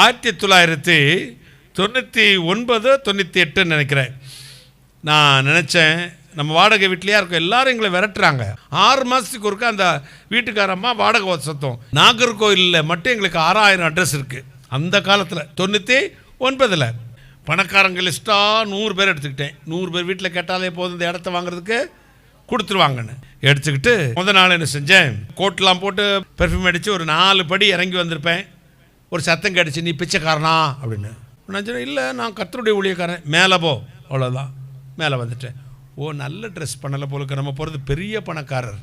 1999 98 நினைக்கிறேன். நான் நினச்சேன் நம்ம வாடகை வீட்லையா இருக்கும், எல்லாரும் எங்களை விரட்டுறாங்க. 6 மாதத்துக்கு ஒருக்கா அந்த வீட்டுக்காரம்மா வாடகை சத்தம். நாகர்கோயிலில் மட்டும் எங்களுக்கு 6000 அட்ரஸ் இருக்குது. அந்த காலத்தில் 99 பணக்காரங்க லிஸ்ட்டாக 100 பேர் எடுத்துக்கிட்டேன். 100 பேர் வீட்டில் கேட்டாலே போதும் இந்த இடத்த வாங்குறதுக்கு கொடுத்துருவாங்கன்னு எடுத்துக்கிட்டு முதல் நாள் என்ன செஞ்சேன், கோட்டெலாம் போட்டு பெர்ஃப்யூம் அடித்து ஒரு 4 படி இறங்கி வந்திருப்பேன். ஒரு சத்தம் கிடச்சி, நீ பிச்சைக்காரனா அப்படின்னு. நான் சொன்னேன், இல்லை நான் கர்த்தருடைய ஊழியக்காரன், மேலே போ, அவ்வளோதான். மேலே வந்துட்டேன். ஓ, நல்ல ட்ரெஸ் பண்ணலை போலுக்கு, நம்ம போகிறது பெரிய பணக்காரர்,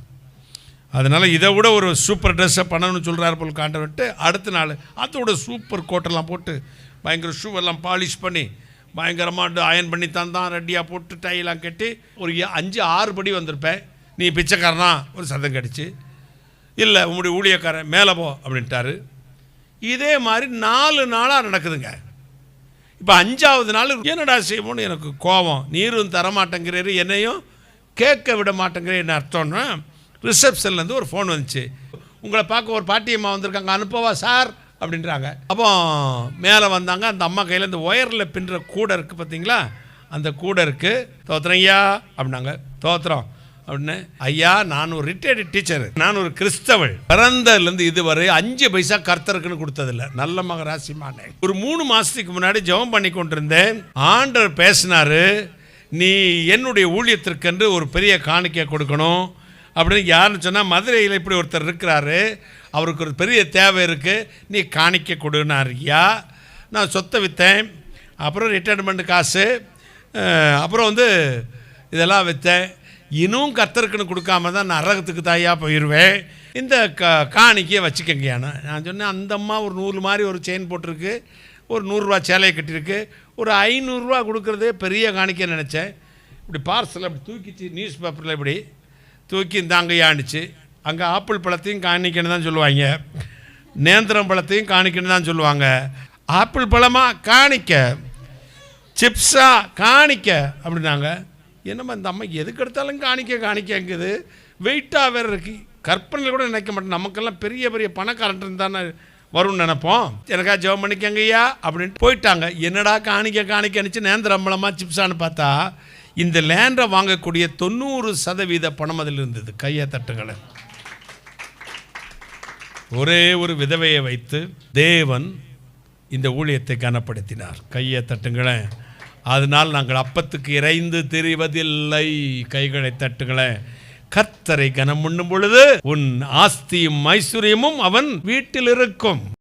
அதனால் இதை விட ஒரு சூப்பர் ட்ரெஸ்ஸை பண்ணணும்னு சொல்கிறாரு போல் காண்டவிட்டு அடுத்த நாள் அதோட சூப்பர் கோட்டெல்லாம் போட்டு பயங்கர ஷூவெல்லாம் பாலிஷ் பண்ணி பயங்கரமாக அயன் பண்ணி தந்தான் ரெடியாக போட்டு டையெல்லாம் கட்டி ஒரு 5-6 படி வந்திருப்பேன். நீ பிச்சைக்காரனா ஒரு சத்தம் கடிச்சு, இல்லை உங்களுடைய ஊழியக்காரன் மேலே போ அப்படின்ட்டாரு. இதே மாதிரி 4 நாளாக நடக்குதுங்க. இப்போ 5ஆவது நாள் என்னடா செய்வோன்னு எனக்கு கோபம். நீரும் தரமாட்டேங்கிறாரு, என்னையும் கேட்க விட மாட்டேங்கிறேன். என்ன அர்த்தம்னா, ரிசப்ஷன்லேருந்து ஒரு ஃபோன் வந்துச்சு, உங்களை பார்க்க ஒரு பாட்டியம்மா வந்திருக்காங்க, அனுப்பவா சார் அப்படின்றாங்க. அப்போ மேலே வந்தாங்க. அந்த அம்மா கையில் இந்த ஒயரில் பின்னுற கூடை இருக்குது பார்த்தீங்களா, அந்த கூடை இருக்குது. தோத்திரம் ஐயா அப்படின்னாங்க. தோத்திரம் அப்படின்னு. ஐயா, நான் ஒரு ரிட்டையர்டு டீச்சர், நான் ஒரு கிறிஸ்தவள், பிறந்ததுலேருந்து இதுவரை 5 பைசா கர்த்தருக்குன்னு கொடுத்ததில்லை. நல்ல மக ராசிமானே. ஒரு 3 மாதத்துக்கு முன்னாடி ஜெபம் பண்ணி கொண்டிருந்தேன். ஆண்டவர் பேசினாரு, நீ என்னுடைய ஊழியத்திற்கென்று ஒரு பெரிய காணிக்கை கொடுக்கணும் அப்படின்னு. யாருன்னு சொன்னால், மதுரையில் இப்படி ஒருத்தர் இருக்கிறாரு, அவருக்கு ஒரு பெரிய தேவை இருக்குது, நீ காணிக்க கொடுனார். ஐயா, நான் சொத்தை விற்றேன், அப்புறம் ரிட்டையர்மெண்ட் காசு, அப்புறம் இதெல்லாம் விற்றேன். இன்னும் கர்த்தருக்குன்னு கொடுக்காம தான் நான் நரகத்துக்கு தாயா போயிடுவேன். இந்த காணிக்கையை வச்சுக்கங்கயானா. நான் சொன்னேன், அந்த அம்மா ஒரு 100 மாதிரி ஒரு செயின் போட்டிருக்கு, ஒரு 100 ரூபா சேலையை கட்டியிருக்கு, ஒரு 500 ரூபா கொடுக்குறதே பெரிய காணிக்கை நினச்சேன். இப்படி பார்சல் அப்படி தூக்கிச்சு, நியூஸ் பேப்பரில் இப்படி தூக்கி இந்தாங்கையாண்டுச்சு. அங்கே ஆப்பிள் பழத்தையும் காணிக்கன்னு தான் சொல்லுவாங்க, நேந்திரம் பழத்தையும் காணிக்கன்னு தான் சொல்லுவாங்க. ஆப்பிள் பழமா காணிக்க, சிப்ஸா காணிக்க அப்படின்னாங்க. என்னம்மா இந்த அம்மா எதுக்கு எடுத்தாலும் காணிக்க காணிக்கங்குது, வெயிட்டாக வேறு இருக்குது. கற்பனையில் கூட நினைக்க மாட்டேன். நமக்கெல்லாம் பெரிய பெரிய பணக்காரன் தானே வரும்னு நினைப்போம். எனக்கா ஜெபம் பண்ணிக்கங்கய்யா அப்படின்ட்டு போயிட்டாங்க. என்னடா காணிக்க காணிக்கணிச்சு நேந்திரம் பழமா சிப்ஸான்னு பார்த்தா, இந்த லேண்டை வாங்கக்கூடிய 90% பணம் அதில் இருந்தது. கையை தட்டுகளை. ஒரே ஒரு விதவையை வைத்து தேவன் இந்த ஊழியத்தை கனப்படுத்தினார். கையை தட்டுங்களேன். அதனால் நாங்கள் அப்பத்துக்கு இறைந்து திரிவதில்லை. கைகளை தட்டுங்களேன். கர்த்தரை கனம் பண்ணும் பொழுது உன் ஆஸ்தியும் ஐஸ்வர்யமும் அவன் வீட்டில் இருக்கும்.